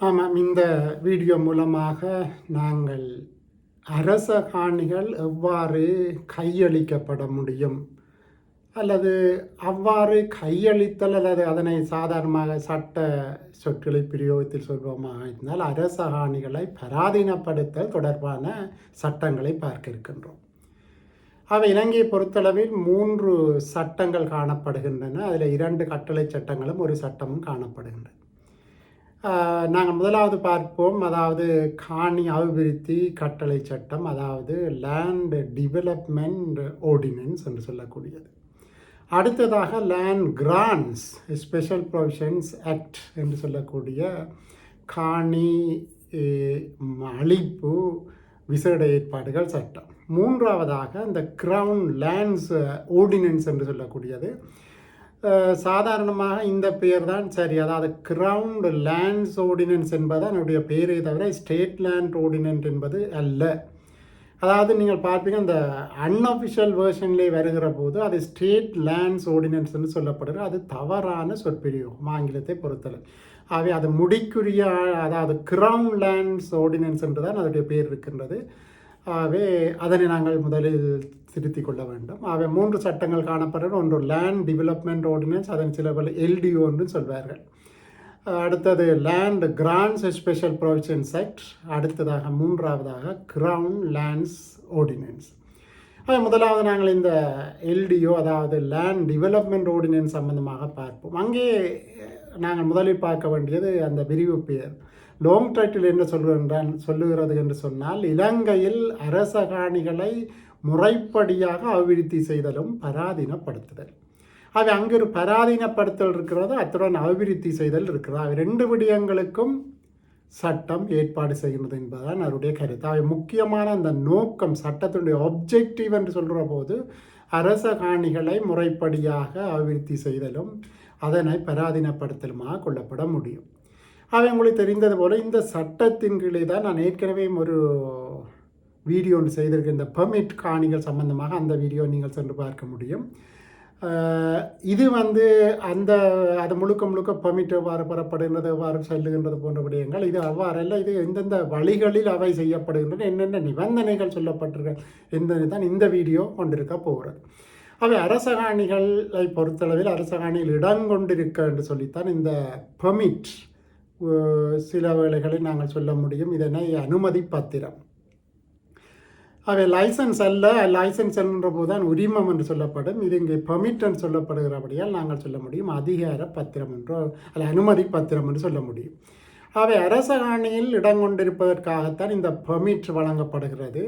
ஆமாம், இந்த வீடியோ மூலமாக நாங்கள் அரச காணிகள் எவ்வாறு கையளிக்கப்பட முடியும் அல்லது அவ்வாறு கையளித்தல் அல்லது அதனை சாதாரணமாக சட்ட சொற்களை பிரயோகத்தில் சொல்வோமாக இருந்தால் அரச காணிகளை பராதீனப்படுத்தல் தொடர்பான சட்டங்களை பார்க்க இருக்கின்றோம். அவை இலங்கையை பொறுத்தளவில் 3 சட்டங்கள் காணப்படுகின்றன. அதில் 2 கட்டளை சட்டங்களும் ஒரு சட்டமும் காணப்படுகின்றன. நாங்கள் முதலாவது பார்ப்போம், அதாவது காணி அபிவிருத்தி கட்டளை சட்டம், அதாவது லேண்ட் டெவலப்மெண்ட் ஆர்டினன்ஸ் என்று சொல்லக்கூடியது. அடுத்ததாக land grants special provisions act என்று சொல்லக்கூடிய காணி அளிப்பு விசேட ஏற்பாடுகள் சட்டம். மூன்றாவதாக இந்த கிரவுன் லேண்ட்ஸ் ஆர்டினன்ஸ் என்று சொல்லக்கூடியது. சாதாரணமாக இந்த பெயர் தான் சரி, அதாவது கிரவுண்ட் லேண்ட்ஸ் ஆர்டினன்ஸ் என்பது அதனுடைய பெயரை தவிர ஸ்டேட் லேண்ட் ஆர்டினன்ஸ் என்பது அல்ல. அதாவது நீங்கள் பார்ப்பீங்க, இந்த அன்அஃபிஷியல் வேர்ஷன்லேயே வருகிற போது அது ஸ்டேட் லேண்ட்ஸ் ஆர்டினன்ஸ்னு சொல்லப்படுது. அது தவறான சொற்பிரயோகம் ஆங்கிலத்தை பொறுத்தவரை. ஆகவே அது முடிக்குரிய, அதாவது கிரவுன் லேண்ட்ஸ் ஆர்டினன்ஸ் என்று தான் அதனுடைய பெயர் இருக்கின்றது. ஆகவே அதனை நாங்கள் முதலில் திருத்திக் கொள்ள வேண்டும். ஆகவே 3 சட்டங்கள் காணப்படுகிறது. ஒன்று லேண்ட் டெவலப்மெண்ட் ஆர்டினன்ஸ், அதன் சில பல எல்டிஓ என்று சொல்வார்கள். அடுத்தது land grants special provisions act. அடுத்ததாக மூன்றாவதாக கிரவுன் லேண்ட்ஸ் ஆர்டினன்ஸ். முதலாவது நாங்கள் இந்த எல்டிஓ, அதாவது லேண்ட் டெவலப்மெண்ட் ஆர்டினன்ஸ் சம்பந்தமாக பார்ப்போம். அங்கே நாங்கள் முதலில் பார்க்க வேண்டியது அந்த விரிவு பெயர். லாங் டைட்டில் என்ன சொல்லுகிறது என்று சொன்னால், இலங்கையில் அரச காணிகளை முறைப்படியாக அபிவிருத்தி செய்தலும் பராதீனப்படுத்துதல். அது அங்கு ஒரு பராதீனப்படுத்தல் இருக்கிறது, அத்துடன் அபிவிருத்தி செய்தல் இருக்கிறது. அவை 2 விடயங்களுக்கும் சட்டம் ஏற்பாடு செய்கிறது என்பதுதான் அவருடைய கருத்து. அவை முக்கியமான அந்த நோக்கம், சட்டத்தினுடைய ஆப்ஜெக்டிவ் என்று சொல்கிற போது அரச காணிகளை முறைப்படியாக அபிவிருத்தி செய்தலும் அதனை பராதீனப்படுத்தலுமாக கொள்ளப்பட முடியும். அவை உங்களுக்கு தெரிந்தது போல் இந்த சட்டத்தின் கீழே தான் நான் ஏற்கனவே ஒரு வீடியோ ஒன்று செய்திருக்கேன். இந்த பெர்மிட் காணிகள் சம்பந்தமாக அந்த வீடியோ நீங்கள் சென்று பார்க்க முடியும். இது அது முழுக்க பெர்மிட் எவ்வாறு பெறப்படுகின்றது, எவ்வாறு செல்லுகின்றது போன்ற விடயங்கள். இது அவ்வாறல்ல. இது எந்தெந்த வழிகளில் அவை செய்யப்படுகின்றன, என்னென்ன நிபந்தனைகள் சொல்லப்பட்டிருக்க என்பதை தான் இந்த வீடியோ கொண்டிருக்க போகிறது. அவை அரச காணிகளை பொறுத்தளவில் அரச காணியில் இடம் கொண்டிருக்க என்று சொல்லித்தான் இந்த பெர்மிட் சில வேளைகளில் நாங்கள் சொல்ல முடியும். இதனை அனுமதி பத்திரம். அவை லைசன்ஸ் அல்ல. லைசன்ஸ் என்ற போது தான் உரிமம் என்று சொல்லப்படும். இது இங்கே பெர்மிட் என்று சொல்லப்படுகிறபடியால் நாங்கள் சொல்ல முடியும் அதிகார பத்திரம் என்றோ அல்ல அனுமதி பத்திரம் என்று சொல்ல முடியும். அவை அரச காணியில் இடம் கொண்டிருப்பதற்காகத்தான் இந்த பெர்மிட் வழங்கப்படுகிறது.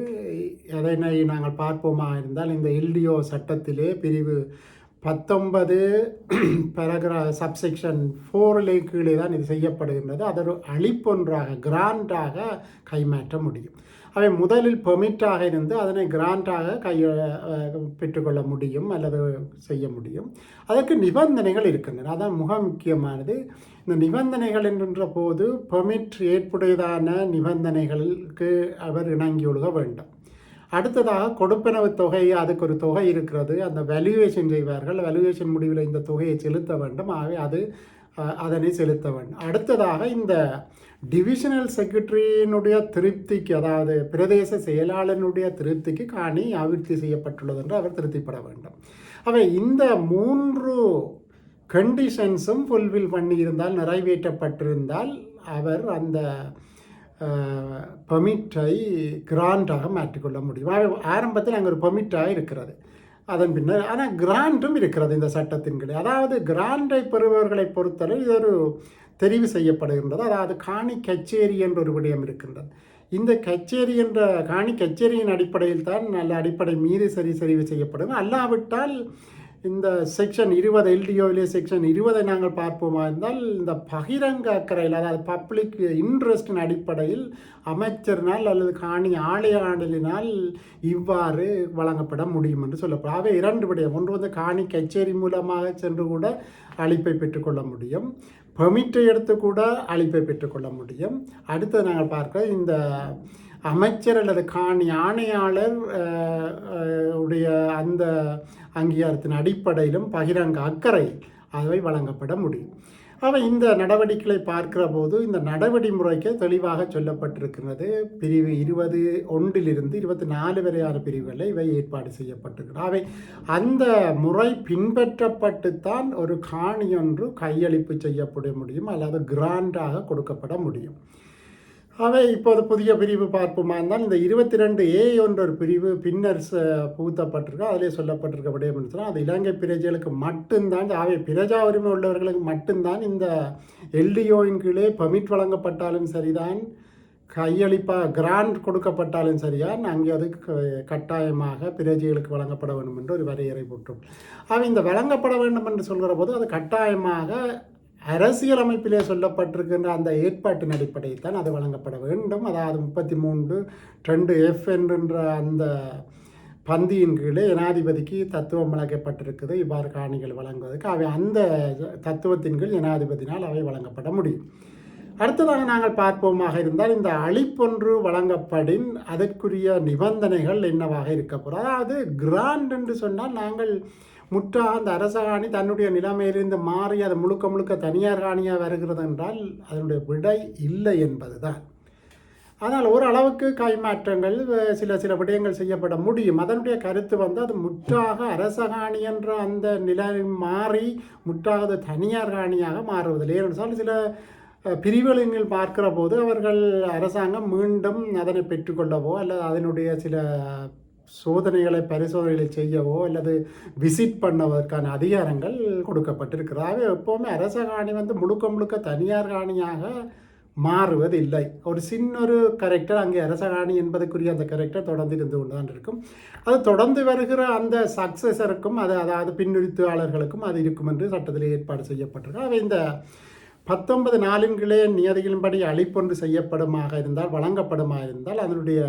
அதனை நாங்கள் பார்ப்போமா இருந்தால், இந்த எல்டிஓ சட்டத்திலே பிரிவு 19 சப்செக்ஷன் 4 கீழே தான் இது செய்யப்படுகின்றது. அது ஒரு அளிப்பொன்றாக கிராண்டாக கைமாற்ற முடியும். அவை முதலில் பெர்மிட்டாக இருந்து அதனை கிராண்டாக பெற்றுக்கொள்ள முடியும் அல்லது செய்ய முடியும். அதற்கு நிபந்தனைகள் இருக்கின்றன. அதான் மிக முக்கியமானது. இந்த நிபந்தனைகள் என்கின்ற போது பெர்மிட் ஏற்புடையதான நிபந்தனைகளுக்கு அவர் இணங்கியொழுக வேண்டும். அடுத்ததாக கொடுப்பனவு தொகை, அதுக்கு ஒரு தொகை இருக்கிறது. அந்த வேல்யூவேஷன் செய்வார்கள். வேல்யூவேஷன் முடிவில் இந்த தொகையை செலுத்த வேண்டும். ஆகவே அதனை செலுத்த வேண்டும். அடுத்ததாக இந்த டிவிஷனல் செக்ரட்டரியினுடைய திருப்திக்கு, அதாவது பிரதேச செயலாளனுடைய திருப்திக்கு காணி அபிவிருத்தி செய்யப்பட்டுள்ளது என்று அவர் திருப்திப்பட வேண்டும். அவை இந்த 3 கண்டிஷன்ஸும் ஃபுல்ஃபில் பண்ணியிருந்தால், நிறைவேற்றப்பட்டிருந்தால் அவர் அந்த பெர்மிட்டை கிராண்டாக மாற்றிக்கொள்ள முடியும். ஆரம்பத்தில் அங்கே ஒரு பெர்மிட்டாக இருக்கிறது. அதன் பின்னர் ஆனால் கிராண்டும் இருக்கிறது இந்த சட்டத்தின் கீழ். அதாவது கிராண்டை பெறுபவர்களை பொறுத்தவரை இது ஒரு தெரிவு செய்யப்படுகின்றது. அதாவது காணி கச்சேரி என்ற ஒரு விடயம் இருக்கின்றது. இந்த கச்சேரி என்ற காணி கச்சேரியின் அடிப்படையில் தான் நல்ல அடிப்படை மீது சரிவு செய்யப்படும். அல்லாவிட்டால் இந்த செக்ஷன் 20 எல்டிஓவிலே செக்ஷன் 20 நாங்கள் பார்ப்போமா இருந்தால், இந்த பகிரங்க அக்கறையில், அதாவது பப்ளிக் இன்ட்ரெஸ்டின் அடிப்படையில் அமைச்சரினால் அல்லது காணி ஆணையாளரினால் இவ்வாறு வழங்கப்பட முடியும் என்று சொல்லப்படும். ஆகவே 2 விடயம். ஒன்று காணி கச்சேரி மூலமாக சென்று கூட அளிப்பை பெற்றுக்கொள்ள முடியும். பெர்மிட்டை எடுத்து கூட அளிப்பை பெற்றுக்கொள்ள முடியும். அடுத்து நாங்கள் பார்க்க இந்த அமைச்சர் அல்லது காணி ஆணையாளர் உடைய அந்த அங்கீகாரத்தின் அடிப்படையிலும் பகிரங்க அக்கறை அவை வழங்கப்பட முடியும். அவை இந்த நடவடிக்கைகளை பார்க்கிற போது இந்த நடவடிமுறைக்கு தெளிவாக சொல்லப்பட்டிருக்கிறது. பிரிவு 21 24 வரையான பிரிவுகளில் இவை ஏற்பாடு செய்யப்பட்டிருக்கிறது. அவை அந்த முறை பின்பற்றப்பட்டுத்தான் ஒரு காணி ஒன்று கையளிப்பு செய்யப்பட முடியும், அல்லது கிராண்டாக கொடுக்கப்பட முடியும். அவை இப்போது புதிய பிரிவு பார்ப்போமா இருந்தால் இந்த 22A என்ற ஒரு பிரிவு பின்னர் புகுத்தப்பட்டிருக்கு. அதிலே சொல்லப்பட்டிருக்க விடயம் சொன்னால் அது இலங்கை பிரஜைகளுக்கு மட்டும்தான், அவை பிரஜா உரிமை உள்ளவர்களுக்கு மட்டும்தான் இந்த எல்டிஓயின் கீழே பெர்மிட் வழங்கப்பட்டாலும் சரிதான், கையளிப்பாக கிராண்ட் கொடுக்கப்பட்டாலும் சரிதான், அங்கே அது கட்டாயமாக பிரஜைகளுக்கு வழங்கப்பட வேண்டும் என்று ஒரு வரையறை போட்டோம். அவை இந்த வழங்கப்பட வேண்டும் என்று சொல்கிற போது அது கட்டாயமாக அரசியல் அமைப்பிலே சொல்லப்பட்டிருக்கின்ற அந்த ஏற்பாட்டின் அடிப்படையில் தான் அது வழங்கப்பட வேண்டும். அதாவது 33(2)(f) என்கின்ற அந்த பந்தியின் கீழே ஜனாதிபதிக்கு தத்துவம் வழங்கப்பட்டிருக்குது இவ்வாறு காணிகள் வழங்குவதற்கு. அவை அந்த தத்துவத்தின் கீழ் ஜனாதிபதியினால் அவை வழங்கப்பட முடியும். அடுத்ததாக நாங்கள் பார்ப்போமாக இருந்தால் இந்த அளிப்பொன்று வழங்கப்படின் அதற்குரிய நிபந்தனைகள் என்னவாக இருக்க போகிறோம். அதாவது கிராண்ட் என்று சொன்னால் நாங்கள் முற்றாக அந்த அரச காணி தன்னுடைய நிலைமையிலிருந்து மாறி அது முழுக்க முழுக்க தனியார் காணியாக வருகிறது என்றால் அதனுடைய விடை இல்லை என்பது தான். ஆனால் ஓரளவுக்கு கைமாற்றங்கள் சில விடயங்கள் செய்யப்பட முடியும். அதனுடைய கருத்து அது முற்றாக அரச காணி என்ற அந்த நிலை மாறி முற்றாக அது தனியார் காணியாக மாறுவதில்லை. ஏனென்றால் சில பிரிவுகளில் பார்க்கிற போது அவர்கள் அரசாங்கம் மீண்டும் அதனை பெற்றுக்கொள்ளவோ அல்லது அதனுடைய சில பரிசோதனைகளை செய்யவோ அல்லது விசிட் பண்ணுவதற்கான அதிகாரங்கள் கொடுக்கப்பட்டிருக்கிறாவே. எப்போவுமே அரச காணி முழுக்க முழுக்க தனியார் காணியாக மாறுவதில்லை. ஒரு சின்னொரு கரெக்டர் அங்கே அரச காணி என்பதற்குரிய அந்த கரெக்டர் தொடர்ந்து இருந்து கொண்டு தான் இருக்கும். அது தொடர்ந்து வருகிற அந்த சக்சஸருக்கும் அதாவது பின்னுரித்தாளர்களுக்கும் அது இருக்கும் என்று சட்டத்தில் ஏற்பாடு செய்யப்பட்டிருக்கு. அவை இந்த 19(4) நியதிகளின்படி அளிப்பொன்று செய்யப்படுமாக இருந்தால் வழங்கப்படுமாக இருந்தால் அதனுடைய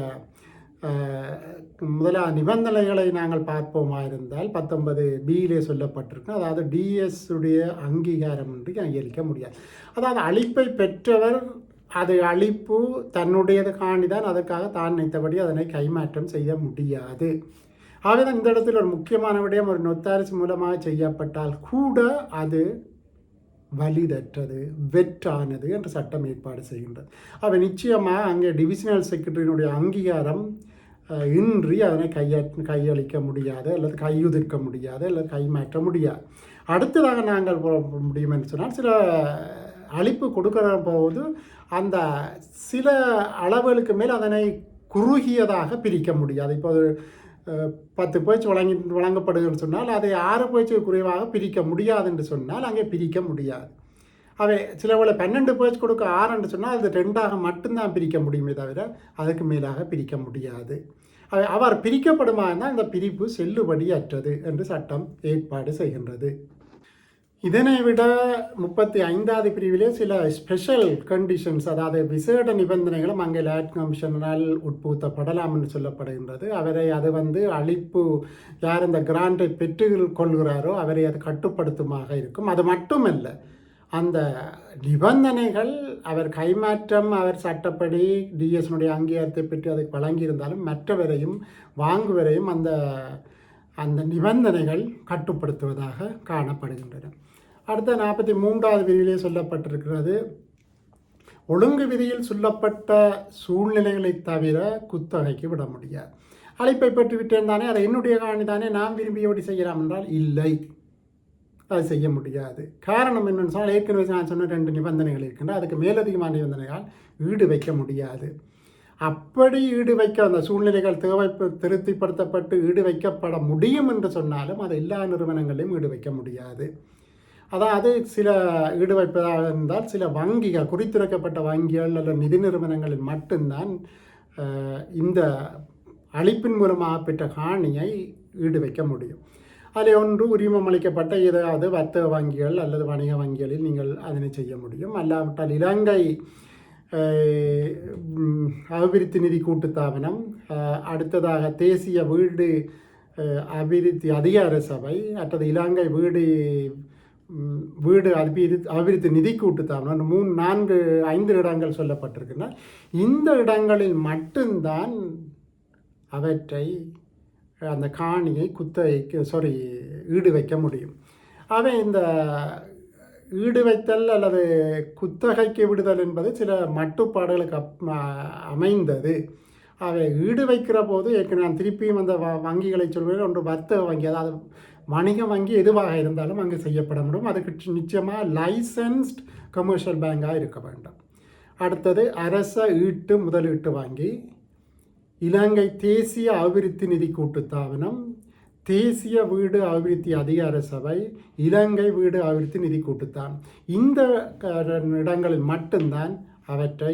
முதலாக நிபந்தனைகளை நாங்கள் பார்ப்போமா இருந்தால் 19(b) சொல்லப்பட்டிருக்கு. அதாவது டிஎஸ் உடைய அங்கீகாரம் என்று கையளிக்க முடியாது. அதாவது அளிப்பை பெற்றவர் அது அளிப்பு தன்னுடையது காணிதான், அதற்காக தான் நினைத்தபடி அதனை கைமாற்றம் செய்ய முடியாது. ஆகவே இந்த இடத்தில் ஒரு முக்கியமான விடயம், ஒரு நொத்தாரிசு மூலமாக செய்யப்பட்டால் கூட அது வலிதற்றது வெற்றானது என்று சட்டம் ஏற்பாடு செய்கின்றது. அவை நிச்சயமாக அங்கே டிவிஷனல் செக்ரட்டரியினுடைய அங்கீகாரம் இன்றி அதனை கையளிக்க முடியாது அல்லது கையுதிர்க்க முடியாது அல்லது கைமாற்ற முடியாது. அடுத்ததாக நாங்கள் முடியும் என்று சொன்னால் சில அளிப்பு கொடுக்கிற போது அந்த சில அளவுகளுக்கு மேல் அதனை குறுகியதாக பிரிக்க முடியாது. இப்போது 10 பேச்சு வழங்கப்படுதுன்னு சொன்னால் அதை 6 பேச்சுக்கு குறைவாக பிரிக்க முடியாது என்று சொன்னால் அங்கே பிரிக்க முடியாது. அவை சில வேளை 12 பேச்சு கொடுக்க 6 என்று சொன்னால் அது 2ஆக மட்டும்தான் பிரிக்க முடியுமே தவிர அதுக்கு மேலாக பிரிக்க முடியாது. அவர் பிரிக்கப்படுமா இருந்தால் இந்த பிரிப்பு செல்லுபடியற்றது என்று சட்டம் ஏற்பாடு செய்கின்றது. இதனை விட 35வது பிரிவிலே சில ஸ்பெஷல் கண்டிஷன்ஸ், அதாவது விசேட நிபந்தனைகளும் அங்கே லேட் கமிஷனால் உட்புகுத்தப்படலாம் என்று சொல்லப்படுகின்றது. அவரை அது அளிப்பு யார் இந்த கிராண்டை பெற்றுக்கொள்கிறாரோ அவரை அது கட்டுப்படுத்துமாக இருக்கும். அது மட்டுமல்ல, அந்த நிபந்தனைகள் அவர் கைமாற்றம் அவர் சட்டப்படி டிஎஸ்னுடைய அங்கீகாரத்தை பெற்று அதை வழங்கியிருந்தாலும் மற்றவரையும் வாங்குவரையும் அந்த நிபந்தனைகள் கட்டுப்படுத்துவதாக காணப்படுகின்றன. அடுத்த 43வது பிரிவிலே சொல்லப்பட்டிருக்கிறது, ஒழுங்கு விதியில் சொல்லப்பட்ட சூழ்நிலைகளை தவிர குத்தகைக்கு விட முடியாது. அழைப்பை பெற்றுவிட்டேன் தானே, அதை என்னுடைய காணி தானே, நான் விரும்பியபடி செய்யலாம் என்றால் இல்லை, அது செய்ய முடியாது. காரணம் என்னென்னு சொன்னால் ஏற்கனவே நான் சொன்ன 2 நிபந்தனைகள் இருக்கின்றன. அதுக்கு மேலதிகமான நிபந்தனைகள் ஈடு வைக்க முடியாது. அப்படி ஈடு வைக்க அந்த சூழ்நிலைகள் திருப்திப்படுத்தப்பட்டு ஈடு வைக்கப்பட முடியும் என்று சொன்னாலும் அது எல்லா நிறுவனங்களையும் ஈடு வைக்க முடியாது. அதாவது சில ஈடு வைப்பதாக இருந்தால் சில வங்கிகள், குறித்துரைக்கப்பட்ட வங்கிகள் அல்லது நிதி நிறுவனங்களில் மட்டும்தான் இந்த அளிப்பின் மூலமாக பெற்ற காணியை ஈடு வைக்க முடியும். அதில் ஒன்று உரிமம் அளிக்கப்பட்ட ஏதாவது வர்த்தக வங்கிகள் அல்லது வணிக வங்கிகளில் நீங்கள் அதனை செய்ய முடியும். அல்லாவிட்டால் இலங்கை அபிவிருத்தி நிதி கூட்டுத்தாபனம், அடுத்ததாக தேசிய வீடு அபிவிருத்தி அதிகார சபை, அல்லது இலங்கை வீடு அபிவிருத்தி நிதி கூட்டுத்தாபனம், 3, 4, 5 இடங்கள் சொல்லப்பட்டிருக்கின்றன. இந்த இடங்களில் மட்டும்தான் அவற்றை அந்த காணியை ஈடு வைக்க முடியும். அவை இந்த ஈடு வைத்தல் அல்லது குத்தகைக்கு விடுதல் என்பது சில மட்டுப்பாடுகளுக்கு அமைந்தது. அவை ஈடு வைக்கிற போது ஏற்கனவே நான் திருப்பியும் அந்த வங்கிகளை சொல்வேன். ஒன்று வர்த்தக வங்கி, அதாவது வணிக வங்கி எதுவாக இருந்தாலும் அங்கு செய்யப்பட முடியும். அதுக்கு நிச்சயமாக லைசன்ஸ்ட் கமர்ஷியல் பேங்காக இருக்க வேண்டும். அடுத்தது அரச ஈட்டு முதலீட்டு வங்கி, இலங்கை தேசிய அபிவிருத்தி நிதி கூட்டுத்தாபனம், தேசிய வீடு அபிவிருத்தி அதிகார சபை, இலங்கை வீடு அபிவிருத்தி நிதி கூட்டுத்தான். இந்த இடங்களில் மட்டும்தான் அவற்றை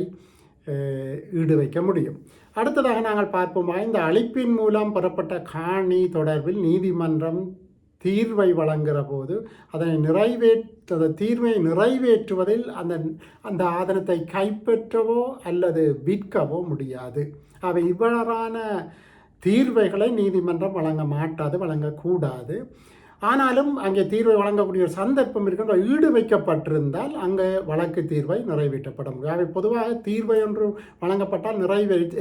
ஈடு வைக்க முடியும். அடுத்ததாக நாங்கள் பார்ப்போமா, இந்த அழைப்பின் மூலம் பெறப்பட்ட காணி தொடர்பில் நீதிமன்றம் தீர்வை வழங்குகிற போது அந்த தீர்வை நிறைவேற்றுவதில் அந்த ஆதனத்தை கைப்பற்றவோ அல்லது விற்கவோ முடியாது. அவை இவ்வாறான தீர்வைகளை நீதிமன்றம் வழங்கக்கூடாது. ஆனாலும் அங்கே தீர்வை வழங்கக்கூடிய ஒரு சந்தர்ப்பம் இருக்கின்ற ஈடு வைக்கப்பட்டிருந்தால் அங்கே வழக்கு தீர்வை நிறைவேற்றப்பட முடியும். அவை பொதுவாக தீர்வை ஒன்று வழங்கப்பட்டால்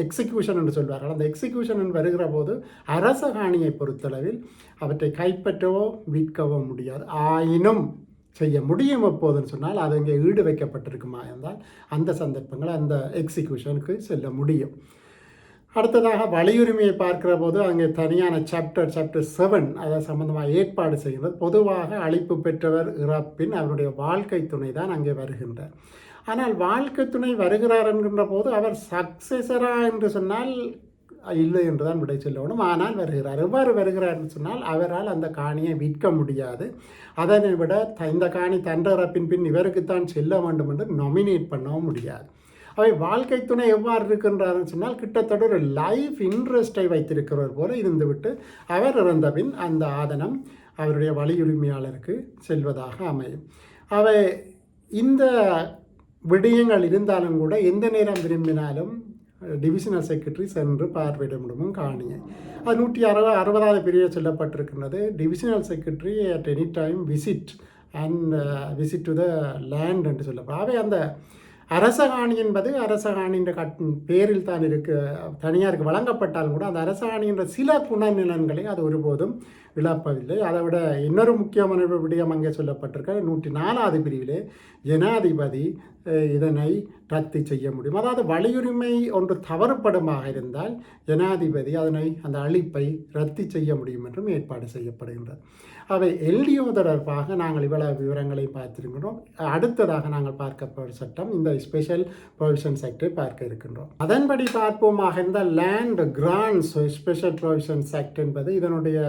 எக்ஸிக்யூஷன் என்று சொல்வார்கள். அந்த எக்ஸிக்யூஷன் வருகிற போது அரச காணியை பொறுத்தளவில் அவற்றை கைப்பற்றவோ விற்கவோ முடியாது. ஆயினும் செய்ய முடியும் எப்போதுன்னு சொன்னால் அது அங்கே ஈடு வைக்கப்பட்டிருக்குமா இருந்தால் அந்த சந்தர்ப்பங்கள் அந்த எக்ஸிக்யூஷனுக்கு செல்ல முடியும். அடுத்ததாக வலியுரிமையை பார்க்கிற போது அங்கே தனியான சாப்டர் 7 அதை சம்பந்தமாக ஏற்பாடு செய்கிறது. பொதுவாக அழைப்பு பெற்றவர் இறப்பின் அவருடைய வாழ்க்கை துணை தான் அங்கே வருகின்றார். ஆனால் வாழ்க்கை துணை வருகிறார் என்கின்ற போது அவர் சக்சஸரா என்று சொன்னால் இல்லை என்று தான் விடை சொல்லணும். ஆனால் வருகிறார். எவ்வாறு வருகிறார் என்று சொன்னால் அவரால் அந்த காணியை விற்க முடியாது. அதனை விட இந்த காணி தன் இறப்பின் பின் இவருக்குத்தான் செல்ல வேண்டும் என்று நாமினேட் பண்ணவும் முடியாது. அவை வாழ்க்கை துணை எவ்வாறு இருக்கின்றார்னு சொன்னால் கிட்டத்தட்ட ஒரு லைஃப் இன்ட்ரெஸ்டை வைத்திருக்கிறவர் போல இருந்துவிட்டு அவர் இறந்த பின் அந்த ஆதனம் அவருடைய வலியுரிமையாளருக்கு செல்வதாக அமையும். அவை இந்த விடயங்கள் இருந்தாலும் கூட எந்த நேரம் விரும்பினாலும் டிவிஷனல் செக்ரட்டரி சென்று பார்வையிட முடியும் காணியை. அது 160வது பிரிவில் சொல்லப்பட்டிருக்கின்றது. Divisional secretary at any time visit to the land என்று சொல்லப்படும். அவை அந்த அரசகாணி என்பது அரசகாணின்ற பேரில் தான் தனியாருக்கு வழங்கப்பட்டாலும் கூட அந்த அரசகாணி என்ற சில குணநலன்களை அது ஒருபோதும் இழப்பதில்லை. அதை விட இன்னொரு முக்கியமான விடயம் அங்கே சொல்லப்பட்டிருக்க 104வது பிரிவிலே ஜனாதிபதி இதனை ரத்து செய்ய முடியும். அதாவது வலியுரிமை ஒன்று தவறுபடுமாக இருந்தால் ஜனாதிபதி அந்த அழைப்பை ரத்து செய்ய முடியும் என்றும் ஏற்பாடு செய்யப்படுகின்றது. அவை எல்டிஓ தொடர்பாக நாங்கள் இவ்வளவு விவரங்களை பார்த்திருக்கின்றோம். அடுத்ததாக நாங்கள் பார்க்க சட்டம் இந்த ஸ்பெஷல் ப்ரொவிஷன்ஸ் ஆக்டை பார்க்க இருக்கின்றோம். அதன்படி பார்ப்போமாக இருந்தால் land grants special provisions act என்பது இதனுடைய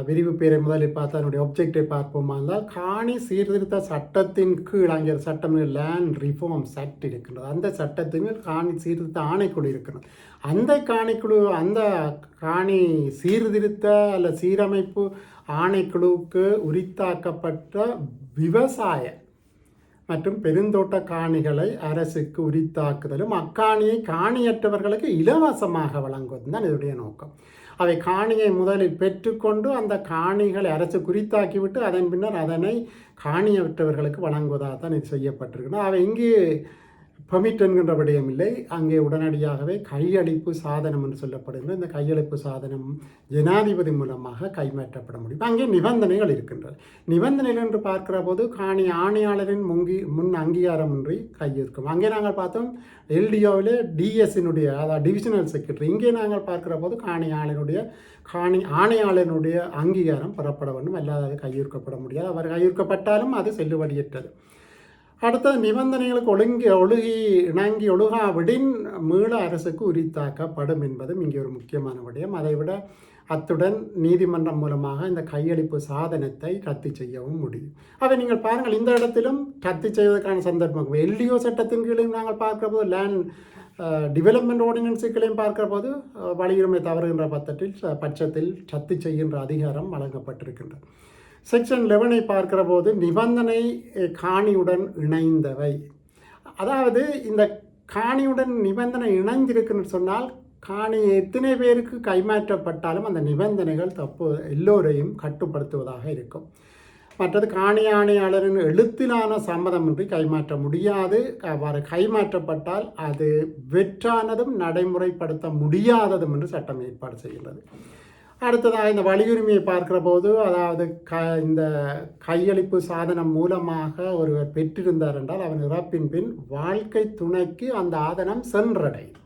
விரிவு பேரை முதலில் பார்த்து அதனுடைய ஒப்ஜெக்டை பார்ப்போமா இருந்தால் காணி சீர்திருத்த சட்டத்தின் கீழ் அங்கே சட்டம் லேண்ட் ரிஃபார்ம்ஸ் ஆக்ட் இருக்கின்றது. அந்த சட்டத்தின் கீழ் காணி சீர்திருத்த ஆணைக்குழு இருக்கிறது. அந்த காணி சீர்திருத்த அல்ல சீரமைப்பு ஆணைக்குழுவுக்கு உரித்தாக்கப்பட்ட விவசாய மற்றும் பெருந்தோட்ட காணிகளை அரசுக்கு உரித்தாக்குதலும் அக்காணியை காணியற்றவர்களுக்கு இலவசமாக வழங்குவதும் தான் இதனுடைய நோக்கம். அவை காணியை முதலில் பெற்றுக்கொண்டு அந்த காணிகளை அரசு குறித்தாக்கிவிட்டு அதன் பின்னர் அதனை காணியற்றவர்களுக்கு வழங்குவதாக தான் இது செய்யப்பட்டிருக்கணும். அவை இங்கே பெர்மிட் என்கின்ற விடயம் இல்லை. அங்கே உடனடியாகவே கையளிப்பு சாதனம் என்று சொல்லப்படுகின்ற இந்த கையளிப்பு சாதனம் ஜனாதிபதி மூலமாக கைமாற்றப்பட முடியும். அங்கே நிபந்தனைகள் இருக்கின்றது. நிபந்தனைகள் என்று பார்க்கிற போது காணி ஆணையாளரின் முன் அங்கீகாரமின்றி கையிருக்கும். அங்கே நாங்கள் பார்த்தோம் எல்டிஓவிலே டிஎஸ்னுடைய அதாவது டிவிஷனல் செக்ரட்டரி. இங்கே நாங்கள் பார்க்கிற போது காணி ஆணையாளனுடைய அங்கீகாரம் பெறப்பட வேண்டும், அல்லாத கையிருக்கப்பட முடியாது. அவர் கையிருக்கப்பட்டாலும் அது செல்லுபடியற்றது. அடுத்த நிபந்தனைகளுக்கு ஒழுகாவிடின் மீள அரசுக்கு உரித்தாக்கப்படும் என்பதும் இங்கே ஒரு முக்கியமான விடயம். அதைவிட அத்துடன் நீதிமன்றம் மூலமாக இந்த கையளிப்பு சாதனத்தை ரத்து செய்யவும் முடியும். அதை நீங்கள் பாருங்கள், இந்த இடத்திலும் ரத்து செய்வதற்கான சந்தர்ப்பம் எல்டிஓ சட்டத்தின் கீழையும் நாங்கள் பார்க்கிற போது லேண்ட் டெவலப்மெண்ட் ஆர்டினன்ஸுகளையும் பார்க்கிற போது வலியுரிமை தவறுகின்ற பட்சத்தில் ரத்து செய்கின்ற அதிகாரம் வழங்கப்பட்டிருக்கின்றது. செக்ஷன் 11 பார்க்கிற போது நிபந்தனை காணியுடன் இணைந்தவை. அதாவது இந்த காணியுடன் நிபந்தனை இணைந்திருக்குன்னு சொன்னால் காணி எத்தனை பேருக்கு கைமாற்றப்பட்டாலும் அந்த நிபந்தனைகள் எல்லோரையும் கட்டுப்படுத்துவதாக இருக்கும். மற்றது காணி ஆணையாளரின் எழுத்திலான சம்மதமின்றி கைமாற்ற முடியாது. அவ்வாறு கைமாற்றப்பட்டால் அது வெற்றானதும் நடைமுறைப்படுத்த முடியாததும் என்று சட்டம் ஏற்பாடு செய்கின்றது. அடுத்ததாக இந்த வலியுரிமையை பார்க்கிற போது, அதாவது இந்த கையளிப்பு சாதனம் மூலமாக ஒருவர் பெற்றிருந்தார் என்றால் அவன் இறப்பின் பின் வாழ்க்கை துணைக்கு அந்த ஆதனம் சென்றடையும்.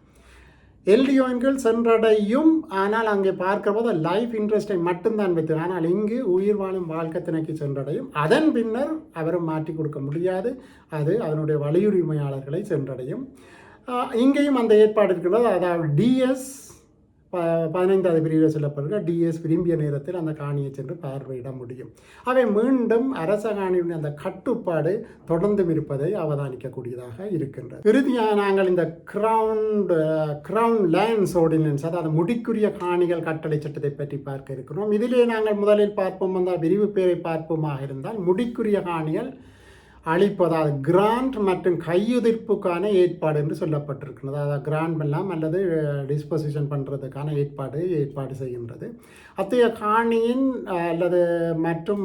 எல்டிஓன்கள் சென்றடையும். ஆனால் அங்கே பார்க்கிற போது லைஃப் இன்ட்ரெஸ்டை மட்டும்தான் வைத்து, ஆனால் இங்கு உயிர் வாழும் வாழ்க்கை துணைக்கு சென்றடையும். அதன் பின்னர் அவரும் மாற்றி கொடுக்க முடியாது, அது அதனுடைய வலியுரிமையாளர்களை சென்றடையும். இங்கேயும் அந்த ஏற்பாடு இருக்கிறது. அதாவது டிஎஸ் 15வது பிரிவில் சொல்லப்படுகிற டிஎஸ் விரும்பிய நேரத்தில் அந்த காணியை சென்று பார்வையிட முடியும். அவை மீண்டும் அரச காணியுடைய அந்த கட்டுப்பாடு தொடர்ந்தும் இருப்பதை அவதானிக்கக்கூடியதாக இருக்கின்றது. இறுதியாக நாங்கள் இந்த கிரவுன் லேண்ட்ஸ் ஆர்டினன்ஸ், அதாவது முடிக்குரிய காணிகள் கட்டளை சட்டத்தை பற்றி பார்க்க இருக்கிறோம். இதிலே நாங்கள் முதலில் பார்ப்போம் வந்தால் விரிவு பேரை பார்ப்போமாக இருந்தால் முடிக்குரிய காணிகள் அளிப்பதாவது கிராண்ட் மற்றும் கையுதிர்ப்புக்கான ஏற்பாடு என்று சொல்லப்பட்டிருக்கிறது. அதாவது கிராண்ட் பண்ணலாம் அல்லது டிஸ்பொசிஷன் பண்ணுறதுக்கான ஏற்பாடு செய்கின்றது. அத்தகைய காணியின் அல்லது மற்றும்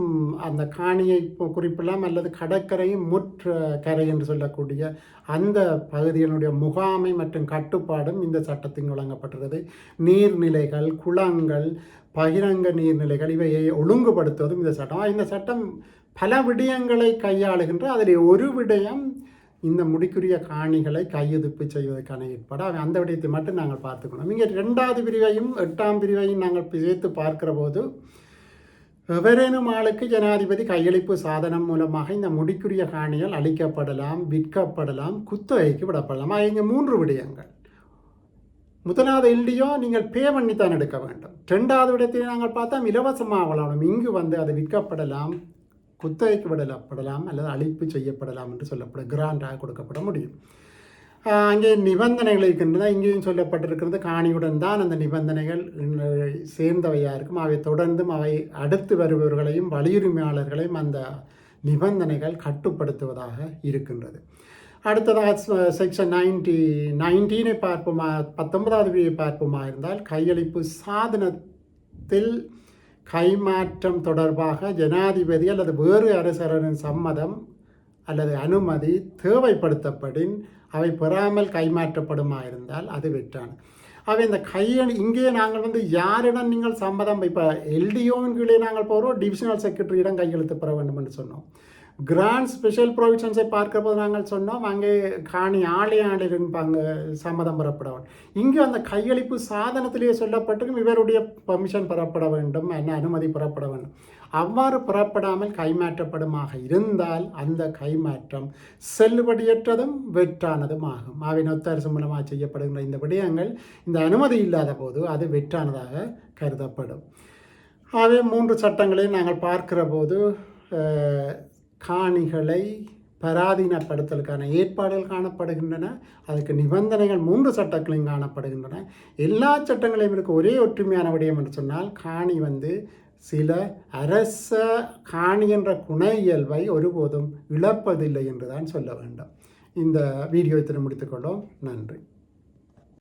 அந்த காணியை குறிப்பிடலாம் அல்லது கடற்கரையும் முற்கரை என்று சொல்லக்கூடிய அந்த பகுதியினுடைய முகாமை மற்றும் கட்டுப்பாடும் இந்த சட்டத்தின் வழங்கப்பட்டுள்ளது. நீர்நிலைகள், குளங்கள், பகிரங்க நீர்நிலைகள் இவையை ஒழுங்குபடுத்துவதும் இந்த சட்டம் பல விடயங்களை கையாளுகின்ற அதில் ஒரு விடயம் இந்த முடிக்குரிய காணிகளை கையெழுப்பு செய்வதற்கான ஏற்பாடு. அந்த விடயத்தை மட்டும் நாங்கள் பார்த்துக்கணும். இங்கே 2வது பிரிவையும் 8ஆம் பிரிவையும் நாங்கள் சேர்த்து பார்க்கிற போது எவரேனும் ஆளுக்கு ஜனாதிபதி கையளிப்பு சாதனம் மூலமாக இந்த முடிக்குரிய காணிகள் அளிக்கப்படலாம், விற்கப்படலாம், குத்தகைக்கு விடப்படலாம். இங்கே 3 விடயங்கள். முதலாவது எல்டிஓ நீங்கள் பே பண்ணித்தான் எடுக்க வேண்டும். 2வது விடயத்தை நாங்கள் பார்த்தா இலவசமாக வளரணும். இங்கு அது விற்கப்படலாம், குத்தகைக்கு விடப்படலாம் அல்லது அழிப்பு செய்யப்படலாம் என்று சொல்லப்படும், கிராண்டாக கொடுக்கப்பட முடியும். அங்கே நிபந்தனைகள் இருக்கின்றன. இங்கேயும் சொல்லப்பட்டிருக்கிறது காணியுடன் தான் அந்த நிபந்தனைகள் சேர்ந்தவையாக இருக்கும். அவை தொடர்ந்தும் அவை அடுத்து வருபவர்களையும் வலியுரிமையாளர்களையும் அந்த நிபந்தனைகள் கட்டுப்படுத்துவதாக இருக்கின்றது. அடுத்ததாக செக்ஷன் 19 பார்ப்போமா, 19வது பிரிவை பார்ப்போமா இருந்தால் கையளிப்பு சாதனத்தில் கைமாற்றம் தொடர்பாக ஜனாதிபதி அல்லது வேறு அரசரின் சம்மதம் அல்லது அனுமதி தேவைப்படுத்தப்படின் அவை பெறாமல் கைமாற்றப்படுமா இருந்தால் அது வெற்றானது. அவை இந்த இங்கே நாங்கள் யாரிடம் நீங்கள் சம்மதம், இப்போ எல்டிஓவின் கீழே நாங்கள் போகிறோம், டிவிஷனல் செக்ரட்டரியிடம் கையெழுத்து பெற வேண்டும் என்று சொன்னோம். கிராண்ட் ஸ்பெஷல் ப்ரொவிஷன்ஸை பார்க்க போது நாங்கள் சொன்னோம் அங்கே காணி ஆளிருப்பாங்க சம்மதம் பெறப்பட. இங்கே அந்த கையளிப்பு சாதனத்திலேயே சொல்லப்பட்டிருக்கும் இவருடைய பெர்மிஷன் பெறப்பட வேண்டும், என்ன அனுமதி பெறப்பட வேண்டும். அவ்வாறு பெறப்படாமல் கைமாற்றப்படுமாக இருந்தால் அந்த கைமாற்றம் செல்லுபடியற்றதும் வெற்றானதும் ஆகும். அவை ஒத்தரசு மூலமாக செய்யப்படுகின்ற இந்த விடயங்கள் இந்த அனுமதி இல்லாத போது அது வெற்றானதாக கருதப்படும். ஆகவே 3 சட்டங்களையும் நாங்கள் பார்க்கிற போது காணிகளை பராதீனப்படுத்தலுக்கான ஏற்பாடுகள் காணப்படுகின்றன. அதுக்கு நிபந்தனைகள் 3 சட்டங்களையும் காணப்படுகின்றன. எல்லா சட்டங்களையும் இருக்க ஒரே ஒற்றுமையான விடயம் என்று சொன்னால் காணி சில அரச காணி என்ற குண இயல்பை ஒருபோதும் இழப்பதில்லை என்றுதான் சொல்ல வேண்டும். இந்த வீடியோ இத்தனை முடித்துக்கொள்வோம். நன்றி.